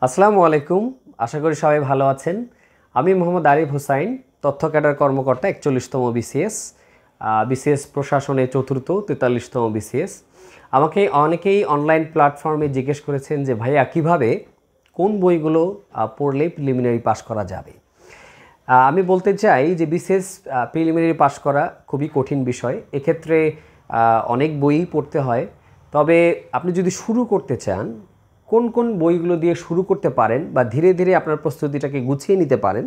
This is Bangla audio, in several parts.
আসসালামু আলাইকুম। আশা করি সবাই ভালো আছেন। আমি মোহাম্মদ আরিফ হুসাইন, তথ্য ক্যাডার কর্মকর্তা ৪১তম বিসিএস, বিসিএস প্রশাসনে চতুর্থ ৪৩তম বিসিএস। আমাকে অনেকেই অনলাইন প্ল্যাটফর্মে জিজ্ঞেস করেছেন যে ভাইয়া কীভাবে কোন বইগুলো পড়লে প্রিলিমিনারি পাস করা যাবে। আমি বলতে চাই যে বিসিএস প্রিলিমিনারি পাস করা খুবই কঠিন বিষয়। এক্ষেত্রে অনেক বই পড়তে হয়। তবে আপনি যদি শুরু করতে চান, কোন কোন বইগুলো দিয়ে শুরু করতে পারেন বা ধীরে ধীরে আপনার প্রস্তুতিটাকে গুছিয়ে নিতে পারেন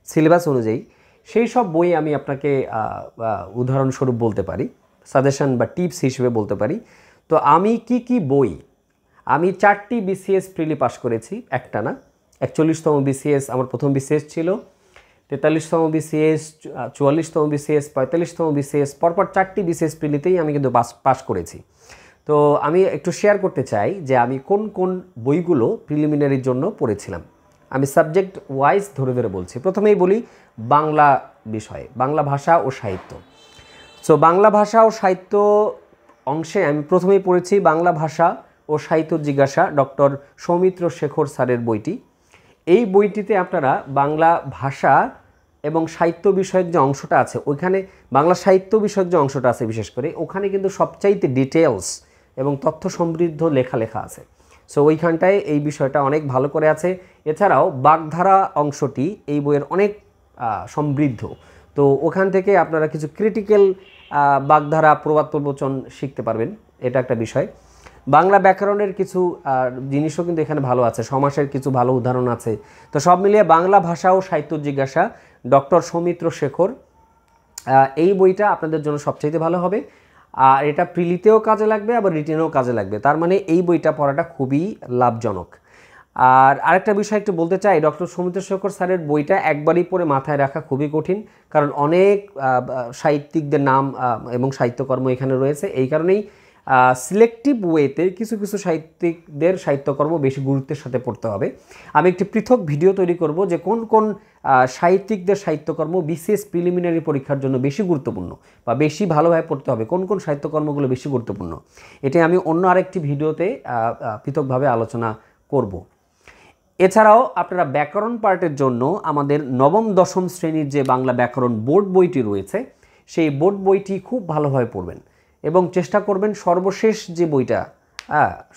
সিলেবাস অনুযায়ী, সেই সব বই আমি আপনাকে উদাহরণস্বরূপ বলতে পারি, সাজেশন বা টিপস হিসেবে বলতে পারি। তো আমি কি বই, আমি 4টি বিসিএস প্রিলি পাস করেছি একটানা। ৪১তম বিসিএস আমার প্রথম বিসিএস ছিল, ৪৩তম বিসিএস, ৪৪তম বিসিএস, ৪৫তম বিসিএস, পরপর 4টি বিসিএস প্রিলিতেই আমি কিন্তু পাস করেছি। তো আমি একটু শেয়ার করতে চাই যে আমি কোন কোন বইগুলো প্রিলিমিনারির জন্য পড়েছিলাম। আমি সাবজেক্ট ওয়াইজ ধরে ধরে বলছি। প্রথমেই বলি বাংলা বিষয়ে, বাংলা ভাষা ও সাহিত্য। সো বাংলা ভাষা ও সাহিত্য অংশে আমি প্রথমেই পড়েছি বাংলা ভাষা ও সাহিত্য জিজ্ঞাসা, ডক্টর সৌমিত্র শেখর স্যারের বইটি। এই বইটিতে আপনারা বাংলা ভাষা এবং সাহিত্য বিষয়ক যে অংশটা আছে, ওইখানে বাংলা সাহিত্য বিষয়ক যে অংশটা আছে বিশেষ করে, ওখানে কিন্তু সবচাইতে ডিটেলস এবং তথ্য সমৃদ্ধ লেখা আছে। সো ওইখানটায় এই বিষয়টা অনেক ভালো করে আছে। এছাড়াও বাগধারা অংশটি এই বইয়ের অনেক সমৃদ্ধ। তো ওখান থেকে আপনারা কিছু ক্রিটিক্যাল বাগধারা, প্রবাদ প্রবচন শিখতে পারবেন, এটা একটা বিষয়। বাংলা ব্যাকরণের কিছু জিনিসও কিন্তু এখানে ভালো আছে, সমাসের কিছু ভালো উদাহরণ আছে। তো সব মিলিয়ে বাংলা ভাষা ও সাহিত্য জিজ্ঞাসা, ডক্টর সৌমিত্র শেখর, এই বইটা আপনাদের জন্য সবচাইতে ভালো হবে। আর এটা প্রিলিতেও কাজে লাগবে, আবার রিটেনেও কাজে লাগবে। তার মানে এই বইটা পড়াটা খুবই লাভজনক। আর আরেকটা বিষয় একটু বলতে চাই, ডক্টর সৌমিত্র শেখর স্যারের বইটা একবারই পড়ে মাথায় রাখা খুবই কঠিন, কারণ অনেক সাহিত্যিকদের নাম এবং সাহিত্যকর্ম এখানে রয়েছে। এই কারণেই সিলেক্টিভ ওয়েতে কিছু কিছু সাহিত্যিকদের সাহিত্যকর্ম বেশি গুরুত্বের সাথে পড়তে হবে। আমি একটি পৃথক ভিডিও তৈরি করব যে কোন কোন সাহিত্যিকদের সাহিত্যকর্ম বিসিএস প্রিলিমিনারি পরীক্ষার জন্য বেশি গুরুত্বপূর্ণ বা বেশি ভালোভাবে পড়তে হবে, কোন কোন সাহিত্যকর্মগুলো বেশি গুরুত্বপূর্ণ। এটি আমি অন্য আরেকটি ভিডিওতে পৃথকভাবে আলোচনা করব। এছাড়াও আপনারা ব্যাকরণ পার্টের জন্য আমাদের নবম দশম শ্রেণীর যে বাংলা ব্যাকরণ বোর্ড বইটি রয়েছে, সেই বোর্ড বইটি খুব ভালোভাবে পড়বেন এবং চেষ্টা করবেন সর্বশেষ যে বইটা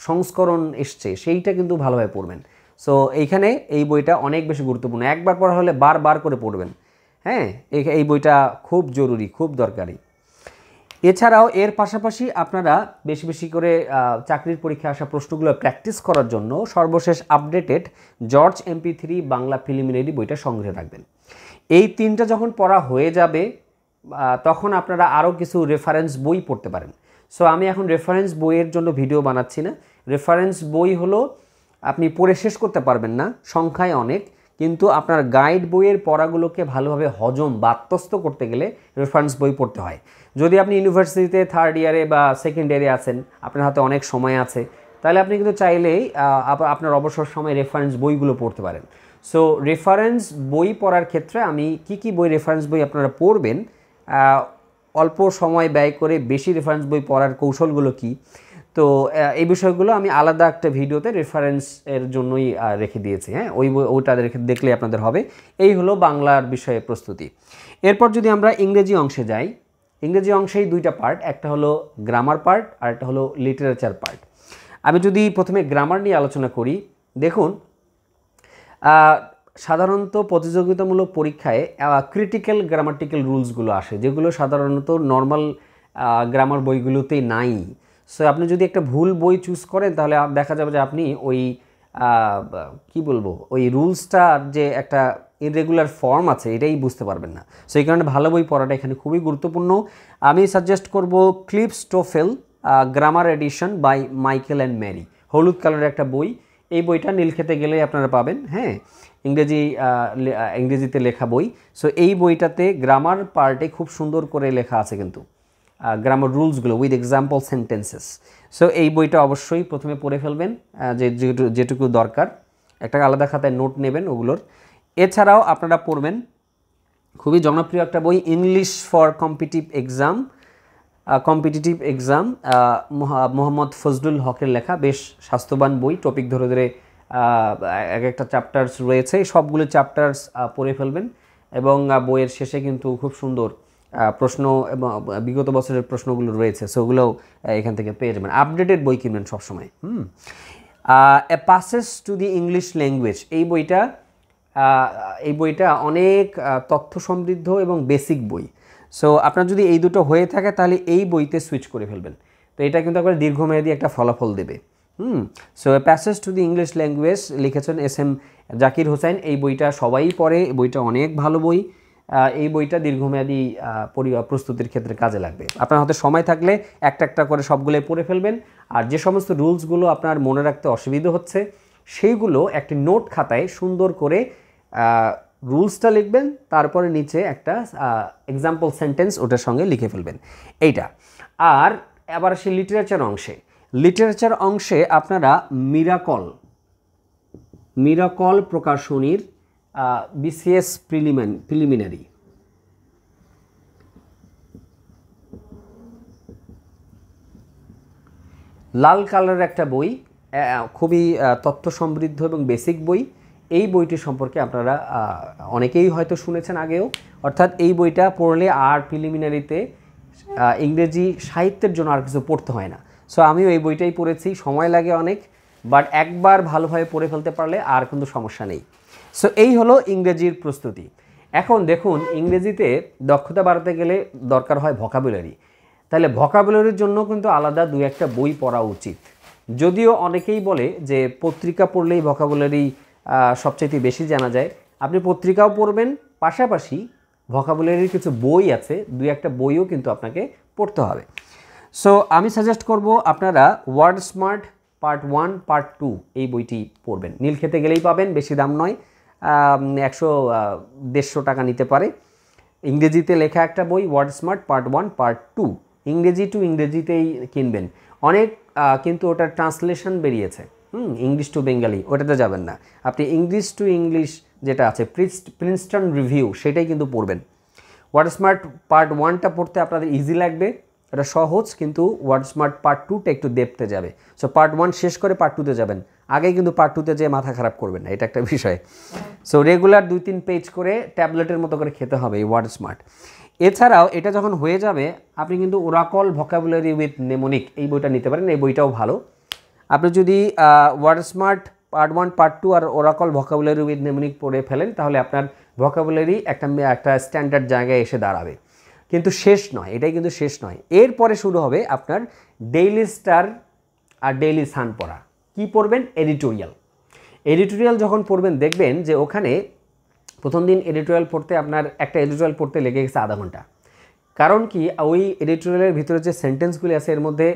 সংস্করণ এসছে সেইটা কিন্তু ভালোভাবে পড়বেন। সো এইখানে এই বইটা অনেক বেশি গুরুত্বপূর্ণ, একবার পড়া হলে বারবার করে পড়বেন। হ্যাঁ, এই বইটা খুব জরুরি, খুব দরকারি। এছাড়াও এর পাশাপাশি আপনারা বেশি বেশি করে চাকরির পরীক্ষায় আসা প্রশ্নগুলো প্র্যাকটিস করার জন্য সর্বশেষ updated George MP3 Bangla preliminary বইটা সংগ্রহে রাখবেন। এই তিনটা যখন পড়া হয়ে যাবে, তখন আপনারা আরও কিছু রেফারেন্স বই পড়তে পারেন। সো আমি এখন রেফারেন্স বইয়ের জন্য ভিডিও বানাচ্ছি না। রেফারেন্স বই হলো আপনি পড়ে শেষ করতে পারবেন না, সংখ্যায় অনেক, কিন্তু আপনার গাইড বইয়ের পড়াগুলোকে ভালোভাবে হজম বা আত্মস্থ করতে গেলে রেফারেন্স বই পড়তে হয়। যদি আপনি ইউনিভার্সিটিতে 3rd ইয়ারে বা 2nd ইয়ারে আছেন, আপনার হাতে অনেক সময় আছে, তাহলে আপনি কিন্তু চাইলেই আপনার অবসর সময় রেফারেন্স বইগুলো পড়তে পারেন। সো রেফারেন্স বই পড়ার ক্ষেত্রে আমি কি বই রেফারেন্স বই আপনারা পড়বেন, অল্প সময় ব্যয় করে বেশি রেফারেন্স বই পড়ার কৌশলগুলো কি, তো এই বিষয়গুলো আমি আলাদা একটা ভিডিওতে রেফারেন্সের জন্যই রেখে দিয়েছি। হ্যাঁ, ওইটা দেখলে আপনাদের হবে। এই হলো বাংলার বিষয়ে প্রস্তুতি। এরপর যদি আমরা ইংরেজি অংশে যাই, ইংরেজি অংশেই দুইটা পার্ট, একটা হলো গ্রামার পার্ট আর একটা হলো লিটারেচার পার্ট। আমি যদি প্রথমে গ্রামার নিয়ে আলোচনা করি, দেখুন সাধারণত প্রতিযোগিতামূলক পরীক্ষায় ক্রিটিক্যাল গ্রামাটিক্যাল রুলসগুলো আসে, যেগুলো সাধারণত নর্মাল গ্রামার বইগুলোতেই নাই। সো আপনি যদি একটা ভুল বই চুজ করেন, তাহলে দেখা যাবে যে আপনি ওই ওই রুলসটার যে একটা ইররেগুলার ফর্ম আছে এটাই বুঝতে পারবেন না। সো এই কারণে ভালো বই পড়াটা এখানে খুবই গুরুত্বপূর্ণ। আমি সাজেস্ট করব Cliffs TOEFL grammar edition by Michael and Mary, হলুদ কালারের একটা বই। এই বইটা নীলক্ষেতে গেলেই আপনারা পাবেন। হ্যাঁ, ইংরেজিতে লেখা বই। সো এই বইটাতে গ্রামার পার্টে খুব সুন্দর করে লেখা আছে কিন্তু গ্রামার রুলসগুলো উইথ এক্সাম্পল সেন্টেন্সেস। সো এই বইটা অবশ্যই প্রথমে পড়ে ফেলবেন, যেটুকু দরকার একটা আলাদা খাতায় নোট নেবেন ওগুলোর। এছাড়াও আপনারা পড়বেন খুবই জনপ্রিয় একটা বই, English for competitive exam, Mohammad Fazlul হকের লেখা, বেশ স্বাস্থ্যবান বই, টপিক ধরে ধরে এক একটা চ্যাপ্টার্স রয়েছে, সবগুলো চ্যাপ্টার্স পড়ে ফেলবেন এবং বইয়ের শেষে কিন্তু খুব সুন্দর প্রশ্ন এবং বিগত বছরের প্রশ্নগুলো রয়েছে, সেগুলোও এখান থেকে পেয়ে যাবেন। আপডেটেড বই কিনবেন সবসময়। A passage to the English language, এই বইটা অনেক তথ্য সমৃদ্ধ এবং বেসিক বই। সো আপনার যদি এই দুটো হয়ে থাকে তাহলে এই বইতে সুইচ করে ফেলবেন। তো এটা কিন্তু একবার দীর্ঘমেয়াদী একটা ফলাফল দেবে। So a passage two the English language লিখেছেন এস.এম. জাকির হোসেন। এই বইটা সবাই পড়ে, এই বইটা অনেক ভালো বই। এই বইটা দীর্ঘমেয়াদী প্রস্তুতির ক্ষেত্রে কাজে লাগবে। আপনার হাতে সময় থাকলে একটা একটা করে সবগুলোই পড়ে ফেলবেন। আর যে সমস্ত রুলসগুলো আপনার মনে রাখতে অসুবিধা হচ্ছে সেইগুলো একটি নোট খাতায় সুন্দর করে রুলসটা লিখবেন, তারপরে নিচে একটা এক্সাম্পল সেন্টেন্স ওটার সঙ্গে লিখে ফেলবেন এইটা। আর আবার সেই লিটারেচার অংশে আপনারা মিরাকল প্রকাশনীর বিসিএস প্রিলিমিনারি লাল কালারের একটা বই, খুবই তথ্য সমৃদ্ধ এবং বেসিক বই। এই বইটি সম্পর্কে আপনারা অনেকেই হয়তো শুনেছেন আগেও, অর্থাৎ এই বইটা পড়লে আর প্রিলিমিনারিতে ইংরেজি সাহিত্যের জন্য আর কিছু পড়তে হয় না। সো আমিও এই বইটাই পড়েছি, সময় লাগে অনেক, বাট একবার ভালোভাবে পড়ে ফেলতে পারলে আর কিন্তু সমস্যা নেই। সো এই হলো ইংরেজির প্রস্তুতি। এখন দেখুন, ইংরেজিতে দক্ষতা বাড়াতে গেলে দরকার হয় ভোকাবুলারি। তাহলে ভোকাবুলারির জন্য কিন্তু আলাদা দু একটা বই পড়া উচিত। যদিও অনেকেই বলে যে পত্রিকা পড়লেই ভোকাবুলারি সবচেয়ে বেশি জানা যায়, আপনি পত্রিকাও পড়বেন, পাশাপাশি ভোকাবুলারির কিছু বই আছে, দু একটা বইও কিন্তু আপনাকে পড়তে হবে। সো আমি সাজেস্ট করব আপনারা ওয়ার্ড স্মার্ট পার্ট 1 পার্ট 2 এই বইটি পড়বেন। নীলক্ষেতে গেলেই পাবেন, বেশি দাম নয়, 100-150 টাকা নিতে পারে। ইংরেজিতে লেখা একটা বই, ওয়ার্ড স্মার্ট পার্ট 1 পার্ট 2, ইংরেজি টু ইংরেজিতেই কিনবেন। অনেক কিন্তু ওটার ট্রান্সলেশন বেরিয়েছে, ইংলিশ টু বেঙ্গালি, ওটাতে যাবেন না, আপনি ইংলিশ টু ইংলিশ যেটা আছে প্রিন্সটন রিভিউ সেটাই কিন্তু পড়বেন। ওয়ার্ড স্মার্ট পার্ট 1টা পড়তে আপনাদের ইজি লাগবে, এটা সহজ, কিন্তু ওয়ার্ড স্মার্ট পার্ট 2টা একটু ডেপথে যাবে। সো পার্ট 1 শেষ করে পার্ট 2তে যাবেন, আগেই কিন্তু পার্ট 2তে যেয়ে মাথা খারাপ করবেন না, এটা একটা বিষয়। সো রেগুলার 2-3 পেজ করে ট্যাবলেটের মতো করে খেতে হবে এই ওয়ার্ড স্মার্ট। এছাড়াও এটা যখন হয়ে যাবে আপনি কিন্তু ওরাকল ভোকাবুলারি উইথ নেমোনিক এই বইটা নিতে পারেন, এই বইটাও ভালো। আপনি যদি ওয়ার্ড স্মার্ট পার্ট 1 পার্ট 2 আর ওরাকল ভোকাবুলারি উইথ নেমোনিক পড়ে ফেলেন তাহলে আপনার ভোকাবুলারি একটা স্ট্যান্ডার্ড জায়গায় এসে দাঁড়াবে। কিন্তু শেষ নয়, এটাই কিন্তু শেষ নয়। এরপরে শুরু হবে আপনার ডেইলি স্টার আর ডেইলি সান পড়া। কি পড়বেন? এডিটোরিয়াল যখন পড়বেন দেখবেন যে ওখানে প্রথম দিন এডিটোরিয়াল পড়তে আপনার একটা এডিটোরিয়াল পড়তে লেগে গেছে আধা ঘন্টা। কারণ কি, ওই এডিটোরিয়ালের ভিতরে যে সেন্টেন্সগুলি আছে এর মধ্যে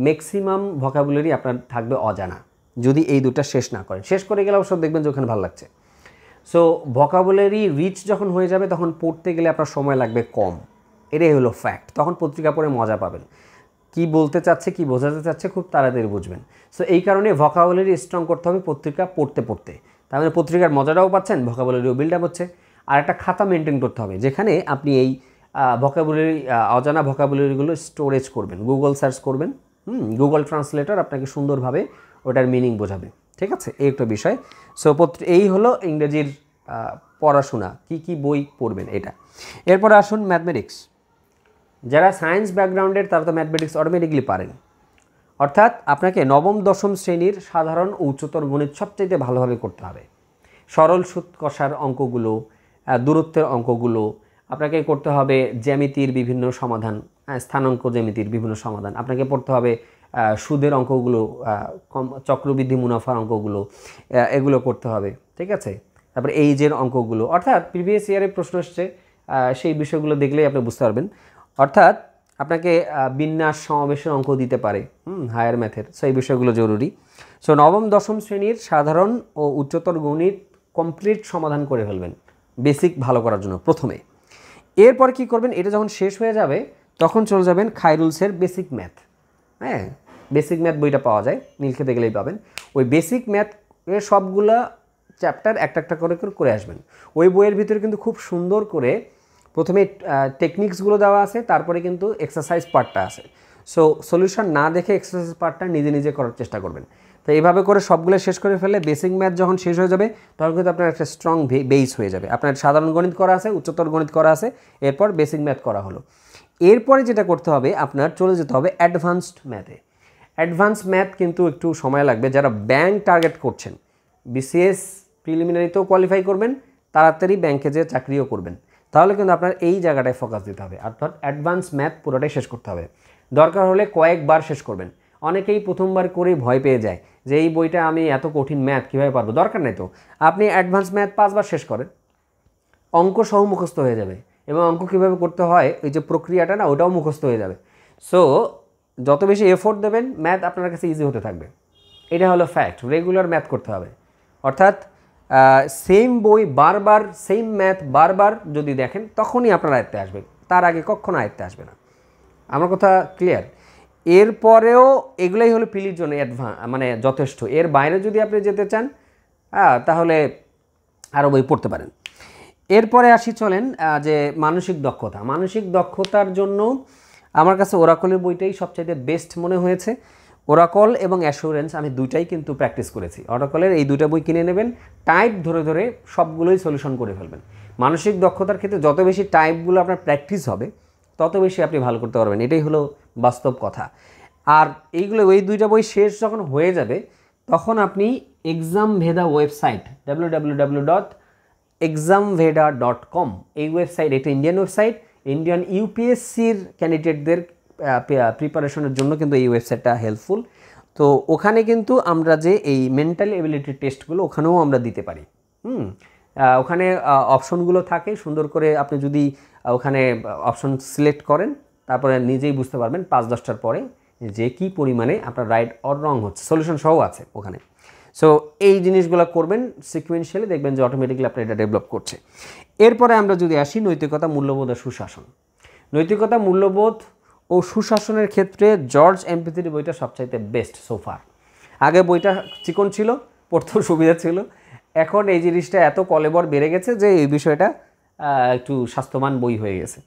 ম্যাক্সিমাম ভোকাবুলারি আপনার থাকবে অজানা, যদি এই দুটো শেষ না করেন। শেষ করে গেলে অবশ্য দেখবেন যে ওখানে ভালো লাগছে। সো ভোকাবুলারি রিচ যখন হয়ে যাবে তখন পড়তে গেলে আপনার সময় লাগবে কম, এটাই হলো ফ্যাক্ট। তখন পত্রিকা পড়ে মজা পাবেন, কি বলতে চাচ্ছে, কি বোঝাতে চাচ্ছে খুব তাড়াতাড়ি বুঝবেন। সো এই কারণে ভোকাবুলারি স্ট্রং করতে হবে পত্রিকা পড়তে পড়তে। তার মানে পত্রিকার মজাটাও পাচ্ছেন, ভোকাবুলারিও বিল্ড আপ হচ্ছে। আর একটা খাতা মেনটেন করতে হবে যেখানে আপনি এই ভোকাবুলারি অজানা ভোকাবুলারিগুলো স্টোরেজ করবেন, গুগল সার্চ করবেন, গুগল ট্রান্সলেটর আপনাকে সুন্দরভাবে ওটার মিনিং বোঝাবে। ঠিক আছে, এই একটা বিষয়। সো এই হলো ইংরেজির পড়াশোনা, কি বই পড়বেন এটা। এরপরে আসুন ম্যাথমেটিক্স। যারা সায়েন্স ব্যাকগ্রাউন্ডের তারা তো ম্যাথমেটিক্স অটোমেটিকলি পারেন, অর্থাৎ আপনাকে নবম দশম শ্রেণীর সাধারণ ও উচ্চতর গণিত সবচাইতে ভালোভাবে করতে হবে। সরল সুদ কষার অঙ্কগুলো, দূরত্বের অঙ্কগুলো আপনাকে করতে হবে, জ্যামিতির বিভিন্ন সমাধান, স্থানাঙ্ক জ্যামিতির বিভিন্ন সমাধান আপনাকে পড়তে হবে, সুদের অঙ্কগুলো, চক্রবৃদ্ধি মুনাফার অঙ্কগুলো, এগুলো করতে হবে। ঠিক আছে, তারপরে এইজের অঙ্কগুলো, অর্থাৎ প্রিভিয়াস ইয়ারে প্রশ্ন এসছে সেই বিষয়গুলো দেখলেই আপনি বুঝতে পারবেন। অর্থাৎ আপনাকে বিন্যাস সমাবেশের অঙ্ক দিতে পারে হায়ার ম্যাথের, সো এই বিষয়গুলো জরুরি। সো নবম দশম শ্রেণীর সাধারণ ও উচ্চতর গণিত কমপ্লিট সমাধান করে ফেলবেন বেসিক ভালো করার জন্য প্রথমে। এরপর কি করবেন, এটা যখন শেষ হয়ে যাবে তখন চলে যাবেন খায়রুলসের বেসিক ম্যাথ। হ্যাঁ, বেসিক ম্যাথ বইটা পাওয়া যায়, নীলক্ষেতে গেলেই পাবেন। ওই বেসিক ম্যাথের সবগুলা চ্যাপ্টার একটা একটা করে আসবেন। ওই বইয়ের ভিতরে কিন্তু খুব সুন্দর করে প্রথমে টেকনিক্সগুলো দেওয়া আছে, তারপরে কিন্তু এক্সারসাইজ পার্টটা আছে। সো সলিউশন না দেখে এক্সারসাইজ পার্টটা নিজে নিজে করার চেষ্টা করবেন। তো এইভাবে করে সবগুলো শেষ করে ফেলে বেসিক ম্যাথ যখন শেষ হয়ে যাবে তখন কিন্তু আপনার একটা স্ট্রং বেস হয়ে যাবে। আপনার সাধারণ গণিত করা আছে, উচ্চতর গণিত করা আছে, এরপর বেসিক ম্যাথ করা হলো। এরপরে যেটা করতে হবে আপনার চলে যেতে হবে অ্যাডভান্সড ম্যাথে। অ্যাডভান্স ম্যাথ কিন্তু একটু সময় লাগবে। যারা ব্যাংক টার্গেট করছেন, বিসিএস প্রিলিমিনারিতেও কোয়ালিফাই করবেন, তাড়াতাড়ি ব্যাংকে যেয়ে চাকরিও করবেন, তাহলে কিন্তু আপনার এই জায়গাটায় ফোকাস দিতে হবে, অর্থাৎ অ্যাডভান্স ম্যাথ পুরোটাই শেষ করতে হবে। দরকার হলে কয়েকবার শেষ করবেন। অনেকেই প্রথমবার করেই ভয় পেয়ে যায় যে এই বইটা আমি এত কঠিন ম্যাথ কীভাবে পারবো। দরকার নেই তো, আপনি অ্যাডভান্স ম্যাথ 5 বার শেষ করেন, অঙ্ক সহ মুখস্থ হয়ে যাবে, এবং অঙ্ক কীভাবে করতে হয় এই যে প্রক্রিয়াটা না, ওটাও মুখস্থ হয়ে যাবে। সো যত বেশি এফোর্ট দেবেন ম্যাথ আপনার কাছে ইজি হতে থাকবে। এটা হলো ফ্যাক্ট। রেগুলার ম্যাথ করতে হবে, অর্থাৎ সেম বই বারবার, সেম ম্যাথ বারবার যদি দেখেন তখনই আপনার আয়ত্তে আসবে, তার আগে কখনো আয়ত্তে আসবে না। আমার কথা ক্লিয়ার? এরপরেও এগুলোই হলো পিলির জন্য মানে যথেষ্ট। এর বাইরে যদি আপনি যেতে চান তাহলে আরও বই পড়তে পারেন। এরপরে আসি চলেন যে মানসিক দক্ষতা। মানসিক দক্ষতার জন্য আমার কাছে ওরাকলের বইটাই সবচাইতে বেস্ট মনে হয়েছে। ওরাকল এবং অ্যাসুরেন্স আমি দুইটাই কিন্তু প্র্যাকটিস করেছি। ওরাকলের এই দুইটা বই কিনে নেবেন, টাইপ ধরে ধরে সবগুলোই সলিউশন করে ফেলবেন। মানসিক দক্ষতার ক্ষেত্রে যত বেশি টাইপগুলো আপনার প্র্যাকটিস হবে তত বেশি আপনি ভালো করতে পারবেন, এটাই হলো বাস্তব কথা। আর এইগুলো ওই দুইটা বই শেষ যখন হয়ে যাবে তখন আপনি এক্সামভেদা ওয়েবসাইট www.examveda.com এই ওয়েবসাইট, এটা ইন্ডিয়ান ওয়েবসাইট, ইন্ডিয়ান ইউপিএসসির ক্যান্ডিডেটদের প্রিপারেশনের জন্য কিন্তু এই ওয়েবসাইটটা হেল্পফুল। তো ওখানে কিন্তু আমরা যে এই মেন্টাল এবিলিটি টেস্টগুলো ওখানেও আমরা দিতে পারি। ওখানে অপশনগুলো থাকে সুন্দর করে, আপনি যদি ওখানে অপশন সিলেক্ট করেন তারপরে নিজেই বুঝতে পারবেন 5-10টার পরে যে কি পরিমাণে আপনার রাইট অর রং হচ্ছে, সলিউশন সহ আছে ওখানে। সো এই জিনিসগুলো করবেন সিকুয়েন্সিয়ালি, দেখবেন যে অটোমেটিক্যালি আপনার এটা ডেভেলপ করছে। এরপরে আমরা যদি আসি নৈতিকতা, মূল্যবোধ আর সুশাসন। নৈতিকতা, মূল্যবোধ ও সুশাসনের ক্ষেত্রে জর্জ এমপিথির বইটা সবচাইতে বেস্ট সোফার। আগে বইটা চিকন ছিল, পড়তেও সুবিধা ছিল, এখন এই জিনিসটা এত কলেবর বেড়ে গেছে যে এই বিষয়টা একটু স্বাস্থ্যবান বই হয়ে গেছে।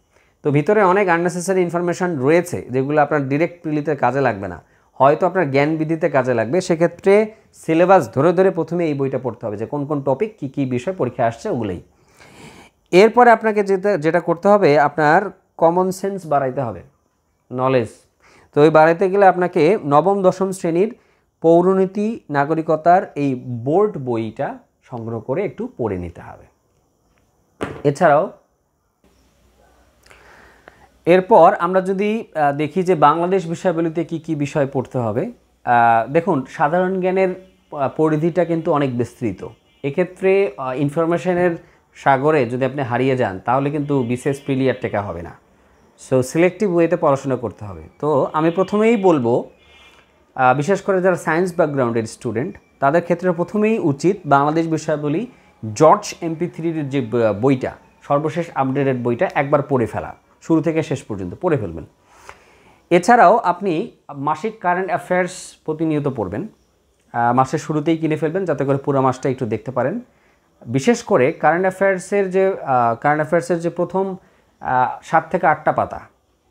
তো ভিতরে অনেক আননেসেসারি ইনফরমেশান রয়েছে যেগুলো আপনার ডিরেক্ট প্রিলিতে কাজে লাগবে না, হয়তো আপনার জ্ঞান বৃদ্ধিতে কাজে লাগবে। সেক্ষেত্রে সিলেবাস ধরে ধরে প্রথমে এই বইটা পড়তে হবে যে কোন কোন টপিক কী কী বিষয় পরীক্ষা আসছে ওগুলোই। এরপরে আপনাকে যেটা করতে হবে, আপনার কমন সেন্স বাড়াইতে হবে, নলেজ। তো ওই বাড়াইতে গেলে আপনাকে নবম দশম শ্রেণীর পৌরনীতি নাগরিকতার এই বোর্ড বইটা সংগ্রহ করে একটু পড়ে নিতে হবে। এছাড়াও এরপর আমরা যদি দেখি যে বাংলাদেশ বিষয়াবলিতে কি কি বিষয় পড়তে হবে, দেখুন সাধারণ জ্ঞানের পরিধিটা কিন্তু অনেক বিস্তৃত। এক্ষেত্রে ইনফরমেশনের সাগরে যদি আপনি হারিয়ে যান তাহলে কিন্তু বিশেষ প্রিলিয়ার টেকা হবে না। সো সিলেক্টিভ ওয়েতে পড়াশোনা করতে হবে। তো আমি প্রথমেই বলবো, বিশেষ করে যারা সায়েন্স ব্যাকগ্রাউন্ডের স্টুডেন্ট তাদের ক্ষেত্রে প্রথমেই উচিত বাংলাদেশ বিষয়াবলী জর্জ MP3-র যে বইটা, সর্বশেষ আপডেটেড বইটা একবার পড়ে ফেলা, শুরু থেকে শেষ পর্যন্ত পড়ে ফেলবেন। এছাড়াও আপনি মাসিক কারেন্ট অ্যাফেয়ার্স প্রতিনিয়ত পড়বেন, মাসের শুরুতেই কিনে ফেলবেন যাতে করে পুরো মাসটা একটু দেখতে পারেন। বিশেষ করে কারেন্ট অ্যাফেয়ার্সের যে প্রথম 7 থেকে 8টা পাতা,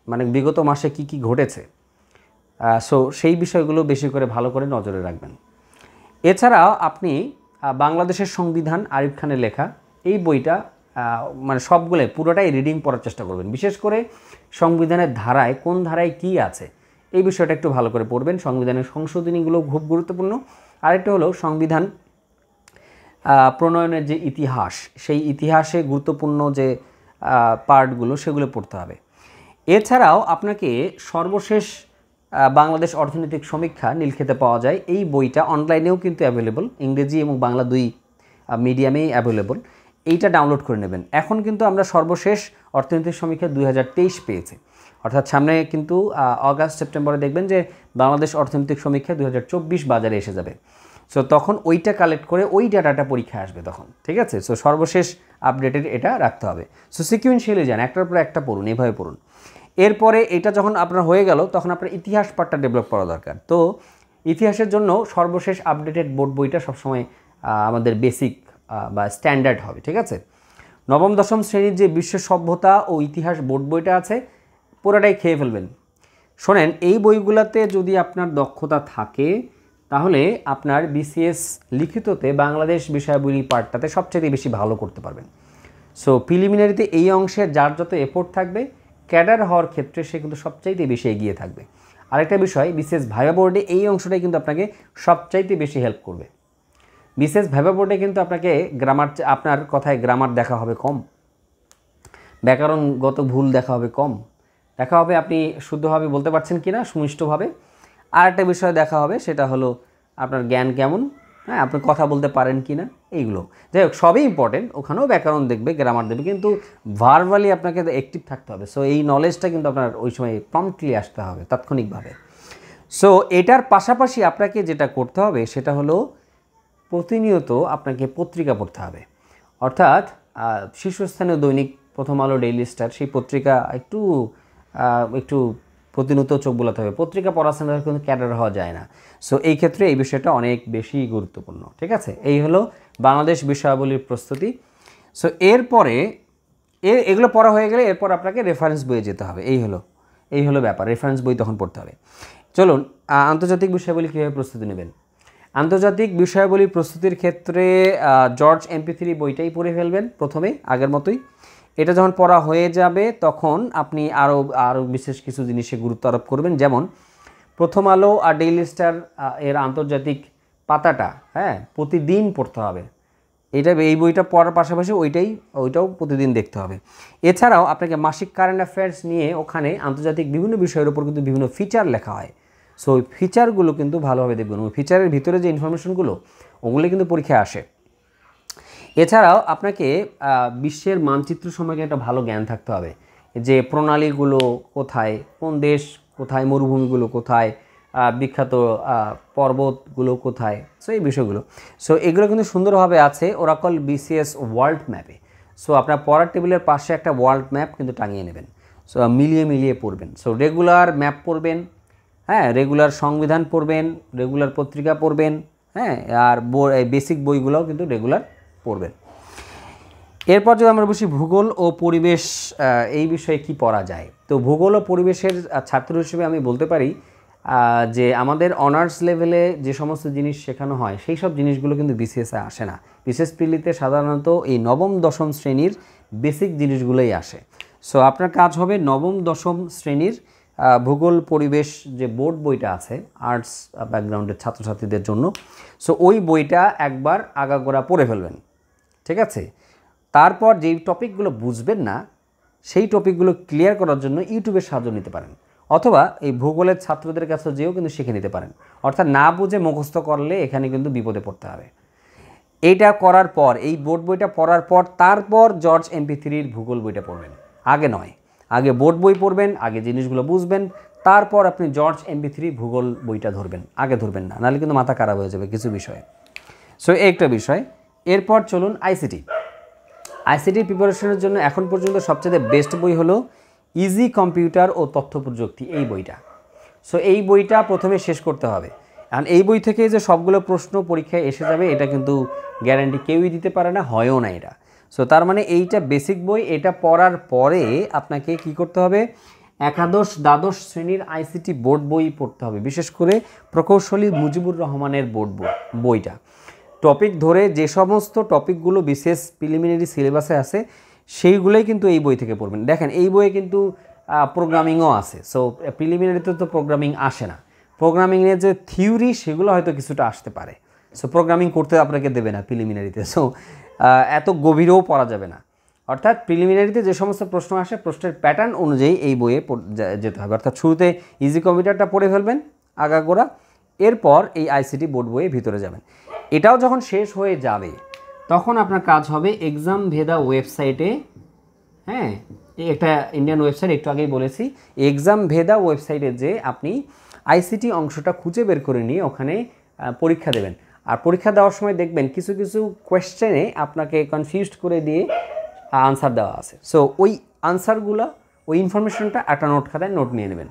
মানে বিগত মাসে কি কি ঘটেছে, সো সেই বিষয়গুলো বেশি করে ভালো করে নজরে রাখবেন। এছাড়াও আপনি বাংলাদেশের সংবিধান, আরিফ খানের লেখা, এই বইটা মানে সবগুলো পুরোটাই রিডিং পড়ার চেষ্টা করবেন। বিশেষ করে সংবিধানের ধারায় কোন ধারায় কি আছে এই বিষয়টা একটু ভালো করে পড়বেন। সংবিধানের সংশোধনীগুলো খুব গুরুত্বপূর্ণ। আরেকটা হলো সংবিধান প্রণয়নের যে ইতিহাস, সেই ইতিহাসে গুরুত্বপূর্ণ যে পার্টগুলো সেগুলো পড়তে হবে। এছাড়াও আপনাকে সর্বশেষ বাংলাদেশ অর্থনৈতিক সমীক্ষা নীলক্ষেতে পাওয়া যায়, এই বইটা অনলাইনেও কিন্তু অ্যাভেলেবল, ইংরেজি এবং বাংলা দুই মিডিয়ামেই অ্যাভেলেবল। এইটা ডাউনলোড করে নেবেন। এখন কিন্তু আমরা সর্বশেষ অর্থনৈতিক সমীক্ষা 2023 পেয়েছি, অর্থাৎ সামনে কিন্তু অগাস্ট সেপ্টেম্বরে দেখবেন যে বাংলাদেশ অর্থনৈতিক সমীক্ষা 2024 বাজারে এসে যাবে। সো তখন ওইটা কালেক্ট করে ওই ডাটাটা পরীক্ষা আসবে তখন, ঠিক আছে? সো সর্বশেষ আপডেটেড এটা রাখতে হবে। সো সিকুয়েন্সিয়ালি যান, একটার পর একটা পড়ুন, এভাবে পড়ুন। এরপরে এটা যখন আপনার হয়ে গেল তখন আপনার ইতিহাস পার্টটা ডেভেলপ করা দরকার। তো ইতিহাসের জন্য সর্বশেষ আপডেটেড বোর্ড বইটা সবসময় আমাদের বেসিক বা স্ট্যান্ডার্ড হবে, ঠিক আছে? নবম দশম শ্রেণীর যে বিশ্ব সভ্যতা ও ইতিহাস বোর্ড বইটা আছে পুরোটাই খেয়ে ফেলবেন। শোনেন, এই বইগুলোতে যদি আপনার দক্ষতা থাকে তাহলে আপনার বিসিএস লিখিততে বাংলাদেশ বিষয়াবলী পার্টটাতে সবচেয়ে বেশি ভালো করতে পারবেন। সো প্রিলিমিনারিতে এই অংশের যার যত এফোর্ট থাকবে, ক্যাডার হওয়ার ক্ষেত্রে সে কিন্তু সবচাইতে বেশি এগিয়ে থাকবে। আরেকটা বিষয়, বিসিএস ভাইভা বোর্ডে এই অংশটাই কিন্তু আপনাকে সবচাইতে বেশি হেল্প করবে। বিসিএস ভাইভা বোর্ডে কিন্তু আপনাকে আপনার কথায় গ্রামার দেখা হবে কম, ব্যাকরণগত ভুল দেখা হবে কম, দেখা হবে আপনি শুদ্ধভাবে বলতে পারছেন কিনা সুমিষ্টভাবে। আর একটা বিষয় দেখা হবে, সেটা হলো আপনার জ্ঞান কেমন, হ্যাঁ আপনি কথা বলতে পারেন কিনা, এইগুলো যাই হোক সবই ইম্পর্টেন্ট। ওখানেও ব্যাকরণ দেখবে, গ্রামার দেখবে, কিন্তু ভার্বালি আপনাকে অ্যাক্টিভ থাকতে হবে। সো এই নলেজটা কিন্তু আপনার ওই সময় প্রম্পটলি আসতে হবে তাৎক্ষণিকভাবে। সো এটার পাশাপাশি আপনাকে যেটা করতে হবে সেটা হলো প্রতিনিয়ত আপনাকে পত্রিকা পড়তে হবে। অর্থাৎ শীর্ষস্থানীয় দৈনিক প্রথম আলো, ডেইলি স্টার, সেই পত্রিকা একটু প্রতিনিয়ত চোখ বোলাতে হবে। পত্রিকা পড়া ছাড়া কিন্তু ক্যাডার হওয়া যায় না। সো এই ক্ষেত্রে এই বিষয়টা অনেক বেশি গুরুত্বপূর্ণ। ঠিক আছে, এই হলো বাংলাদেশ বিষয়াবলীর প্রস্তুতি। সো এরপরে এগুলো পড়া হয়ে গেলে এরপর আপনাকে রেফারেন্স বইয়ে যেতে হবে। এই হলো ব্যাপার, রেফারেন্স বই তখন পড়তে হবে। চলুন, আন্তর্জাতিক বিষয়াবলী কীভাবে প্রস্তুতি নেবেন। আন্তর্জাতিক বিষয়াবলী প্রস্তুতির ক্ষেত্রে জর্জ MP3 বইটাই পড়ে ফেলবেন প্রথমে, আগের মতোই। এটা যখন পড়া হয়ে যাবে তখন আপনি আরও বিশেষ কিছু জিনিসে গুরুত্ব আরোপ করবেন। যেমন প্রথম আলো আর ডেইলি স্টার এর আন্তর্জাতিক পাতাটা প্রতিদিন পড়তে হবে। এই বইটা পড়ার পাশাপাশি ওইটাও প্রতিদিন দেখতে হবে। এছাড়াও আপনাকে মাসিক কারেন্ট অ্যাফেয়ার্স নিয়ে ওখানে আন্তর্জাতিক বিভিন্ন বিষয়ের উপর কিন্তু বিভিন্ন ফিচার লেখা হয়। সো ওই ফিচারগুলো কিন্তু ভালোভাবে দেখবেন। ওই ফিচারের ভিতরে যে ইনফরমেশনগুলো, ওগুলো কিন্তু পরীক্ষায় আসে। এছাড়াও আপনাকে বিশ্বের মানচিত্র সম্পর্কে একটা ভালো জ্ঞান থাকতে হবে, যে প্রণালীগুলো কোথায়, কোন দেশ কোথায়, মরুভূমিগুলো কোথায়, বিখ্যাত পর্বতগুলো কোথায়, সো এই বিষয়গুলো। সো এগুলো কিন্তু সুন্দরভাবে আছে ওরাকল BCS ওয়ার্ল্ড ম্যাপে। সো আপনার পড়ার টেবিলের পাশে একটা ওয়ার্ল্ড ম্যাপ কিন্তু টাঙিয়ে নেবেন। সো মিলিয়ে পড়বেন। সো রেগুলার ম্যাপ পড়বেন, রেগুলার সংবিধান পড়বেন, রেগুলার পত্রিকা পড়বেন, আর বেসিক বইগুলোও কিন্তু রেগুলার পড়বেন। এরপর যদি আমরা বসি ভূগোল ও পরিবেশ, এই বিষয়ে কি পড়া যায়। তো ভূগোল ও পরিবেশের ছাত্র হিসেবে আমি বলতে পারি যে আমাদের অনার্স লেভেলে যে সমস্ত জিনিস শেখানো হয় সেই সব জিনিসগুলো কিন্তু BCS-এ আসে না। বিসিএস প্রিলিতে সাধারণত এই নবম দশম শ্রেণীর বেসিক জিনিসগুলোই আসে। সো আপনার কাজ হবে নবম দশম শ্রেণীর ভূগোল পরিবেশ যে বোর্ড বইটা আছে আর্টস ব্যাকগ্রাউন্ডের ছাত্রছাত্রীদের জন্য, সো ওই বইটা একবার আগাগোড়া পড়ে ফেলবেন। ঠিক আছে, তারপর যেই টপিকগুলো বুঝবেন না সেই টপিকগুলো ক্লিয়ার করার জন্য ইউটিউবের সাহায্য নিতে পারেন, অথবা এই ভূগোলের ছাত্রদের কাছে যেও কিন্তু শিখে নিতে পারেন। অর্থাৎ না বুঝে মুখস্থ করলে এখানে কিন্তু বিপদে পড়তে হবে। এইটা করার পর, এই বোর্ড বইটা পড়ার পর তারপর জর্জ MP3-র ভূগোল বইটা পড়বেন, আগে নয়। আগে বোর্ড বই পড়বেন, আগে জিনিসগুলো বুঝবেন, তারপর আপনি জর্জ MP3 ভূগোল বইটা ধরবেন, আগে ধরবেন না, নাহলে কিন্তু মাথা খারাপ হয়ে যাবে কিছু বিষয়ে। সো একটা বিষয়। এরপর চলুন আইসিটি প্রিপারেশনের জন্য এখন পর্যন্ত সবচেয়ে বেস্ট বই হলো ইজি কম্পিউটার ও তথ্য প্রযুক্তি, এই বইটা। সো এই বইটা প্রথমে শেষ করতে হবে। কারণ এই বই থেকে যে সবগুলো প্রশ্ন পরীক্ষায় এসে যাবে এটা কিন্তু গ্যারান্টি কেউই দিতে পারে না, হয়ও না এটা। সো তার মানে এইটা বেসিক বই, এটা পড়ার পরে আপনাকে কি করতে হবে, একাদশ দ্বাদশ শ্রেণীর আইসিটি বোর্ড বই পড়তে হবে, বিশেষ করে প্রকৌশলী মুজিবুর রহমানের বইটা। টপিক ধরে যে সমস্ত টপিকগুলো বিশেষ প্রিলিমিনারি সিলেবাসে আছে সেইগুলোই কিন্তু এই বই থেকে পড়বেন। দেখেন এই বইয়ে কিন্তু প্রোগ্রামিংও আছে। সো প্রিলিমিনারিতে তো প্রোগ্রামিং আসে না, প্রোগ্রামিংয়ের যে থিওরি সেগুলো হয়তো কিছুটা আসতে পারে। সো প্রোগ্রামিং করতে আপনাকে দেবে না প্রিলিমিনারিতে, সো এত গভীরেও পড়া যাবে না। অর্থাৎ প্রিলিমিনারিতে যে সমস্ত প্রশ্ন আসে প্রশ্নের প্যাটার্ন অনুযায়ী এই বইয়ে যেতে হবে। অর্থাৎ শুরুতে ইজি কম্পিউটারটা পড়ে ফেলবেন আগাগোড়া, এরপর এই আইসিটি বোর্ড বইয়ে ভিতরে যাবেন। এটাও যখন শেষ হয়ে যাবে তখন আপনার কাজ হবে এক্সাম ভেদা ওয়েবসাইটে, একটা ইন্ডিয়ান ওয়েবসাইট, একটু আগেই বলেছি, এক্সাম ভেদা ওয়েবসাইটে যে আপনি আইসিটি অংশটা খুঁজে বের করে নিয়ে ওখানে পরীক্ষা দেবেন। আর পরীক্ষা দেওয়ার সময় দেখবেন কিছু কিছু কোয়েশ্চেনে আপনাকে কনফিউজড করে দিয়ে আনসার দেওয়া আছে। সো ওই আনসারগুলো, ওই ইনফরমেশনটা একটা নোট খাতায় নোট নিয়ে নেবেন।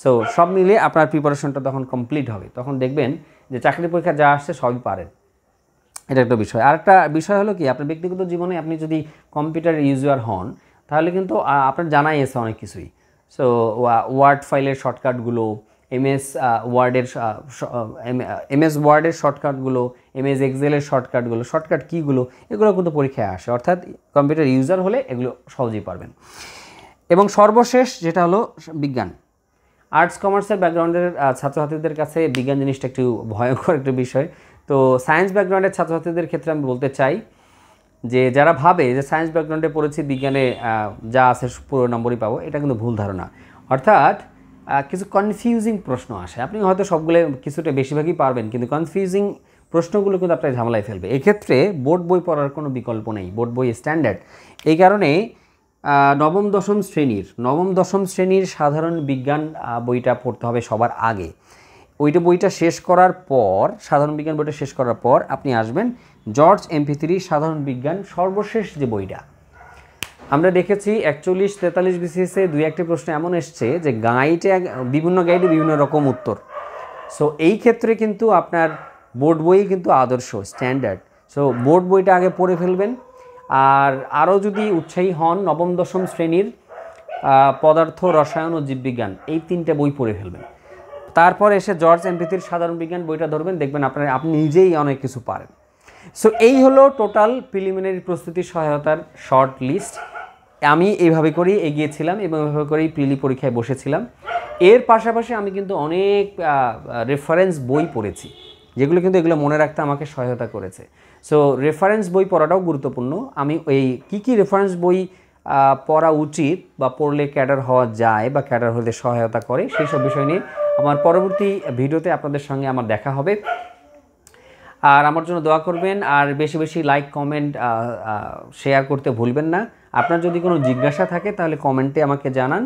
সো সব মিলিয়ে আপনার প্রিপারেশনটা তখন কমপ্লিট হবে, তখন দেখবেন যে চাকরি পরীক্ষা যা আসছে সবই পারেন। এটা একটা বিষয়। আর একটা বিষয় হলো কি, আপনার ব্যক্তিগত জীবনে আপনি যদি কম্পিউটার ইউজার হন তাহলে কিন্তু আপনার জানাই আছে অনেক কিছুই। সো ওয়ার্ড ফাইলের শর্টকাটগুলো, এমএস ওয়ার্ডের এমএস ওয়ার্ডের শর্টকাটগুলো, এমএস এক্সেলের শর্টকাটগুলো, শর্টকাট কীগুলো, এগুলো কিন্তু পরীক্ষায় আসে, অর্থাৎ কম্পিউটার ইউজার হলে এগুলো সহজেই পারবেন। এবং সর্বশেষ যেটা হলো বিজ্ঞান। আর্টস কমার্সের ব্যাকগ্রাউন্ডের ছাত্রছাত্রীদের কাছে বিজ্ঞান জিনিসটা একটু ভয়ঙ্কর একটা বিষয়। তো সায়েন্স ব্যাকগ্রাউন্ডের ছাত্রছাত্রীদের ক্ষেত্রে আমি বলতে চাই যে যারা ভাবে যে সায়েন্স ব্যাকগ্রাউন্ডে পড়েছি বিজ্ঞানে যা আছে পুরো নম্বরই পাবো, এটা কিন্তু ভুল ধারণা। অর্থাৎ কিছু কনফিউজিং প্রশ্ন আসে, আপনি হয়তো সবগুলো কিছুটা বেশিরভাগই পারবেন, কিন্তু কনফিউজিং প্রশ্নগুলো কিন্তু আপনার ঝামেলায় ফেলবে। এক্ষেত্রে বোর্ড বই পড়ার কোনো বিকল্প নেই, বোর্ড বই স্ট্যান্ডার্ড। এই কারণে নবম দশম শ্রেণীর সাধারণ বিজ্ঞান বইটা পড়তে হবে সবার আগে। বইটা শেষ করার পর, সাধারণ বিজ্ঞান বইটা শেষ করার পর আপনি আসবেন জর্জ MP3 সাধারণ বিজ্ঞান সর্বশেষ যে বইটা। আমরা দেখেছি 41-43 BCS-এ 2-1টি প্রশ্ন এমন এসছে যে বিভিন্ন গাইডে বিভিন্ন রকম উত্তর। সো এই ক্ষেত্রে কিন্তু আপনার বোর্ড বই কিন্তু আদর্শ, স্ট্যান্ডার্ড। সো বোর্ড বইটা আগে পড়ে ফেলবেন। আর আরও যদি উৎসাহী হন, নবম দশম শ্রেণীর পদার্থ, রসায়ন ও জীববিজ্ঞান, এই 3টে বই পড়ে ফেলবেন। তারপর এসে জর্জ MP3 সাধারণ বিজ্ঞান বইটা ধরবেন, দেখবেন আপনি নিজেই অনেক কিছু পারেন। সো এই হলো টোটাল প্রিলিমিনারি প্রস্তুতি সহায়তার শর্ট লিস্ট। আমি এইভাবে করেই এগিয়েছিলাম এবং এভাবে করেই প্রিলি পরীক্ষায় বসেছিলাম। এর পাশাপাশি আমি কিন্তু অনেক রেফারেন্স বই পড়েছি, যেগুলো কিন্তু এগুলো মনে রাখতে আমাকে সহায়তা করেছে। সো রেফারেন্স বই পড়াটাও গুরুত্বপূর্ণ। আমি কী রেফারেন্স বই পড়া উচিত বা পড়লে ক্যাডার হওয়া যায় বা ক্যাডার হতে সহায়তা করে, সেই সব বিষয় নিয়ে আমার পরবর্তী ভিডিওতে আপনাদের সঙ্গে আমার দেখা হবে। আর আমার জন্য দোয়া করবেন, আর বেশি বেশি লাইক, কমেন্ট, শেয়ার করতে ভুলবেন না। আপনার যদি কোনো জিজ্ঞাসা থাকে তাহলে কমেন্টে আমাকে জানান,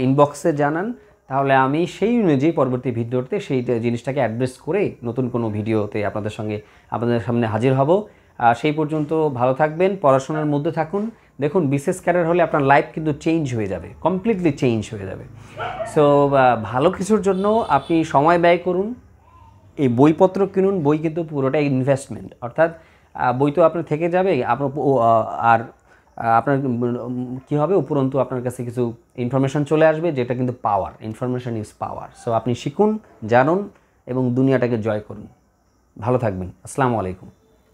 ইনবক্সে জানান, তাহলে আমি সেই অনুযায়ী পরবর্তী ভিডিওতে সেই জিনিসটাকে অ্যাড্রেস করে নতুন কোনো ভিডিওতে আপনাদের সামনে হাজির হব। সেই পর্যন্ত ভালো থাকবেন, পড়াশোনার মধ্যে থাকুন। দেখুন, বিশেষ ক্যাডার হলে আপনার লাইফ কিন্তু চেঞ্জ হয়ে যাবে, কমপ্লিটলি চেঞ্জ হয়ে যাবে। সো ভালো কিছুর জন্য আপনি সময় ব্যয় করুন, এই বইপত্র কিনুন। বই কিন্তু পুরোটাই ইনভেস্টমেন্ট, অর্থাৎ বই তো আপনার থেকে যাবে, আর আপনার কী হবে, উপরন্তু আপনার কাছে কিছু ইনফরমেশান চলে আসবে, যেটা কিন্তু power. Information is power. So আপনি শিখুন, জানুন এবং দুনিয়াটাকে জয় করুন। ভালো থাকবেন। আসসালামু আলাইকুম।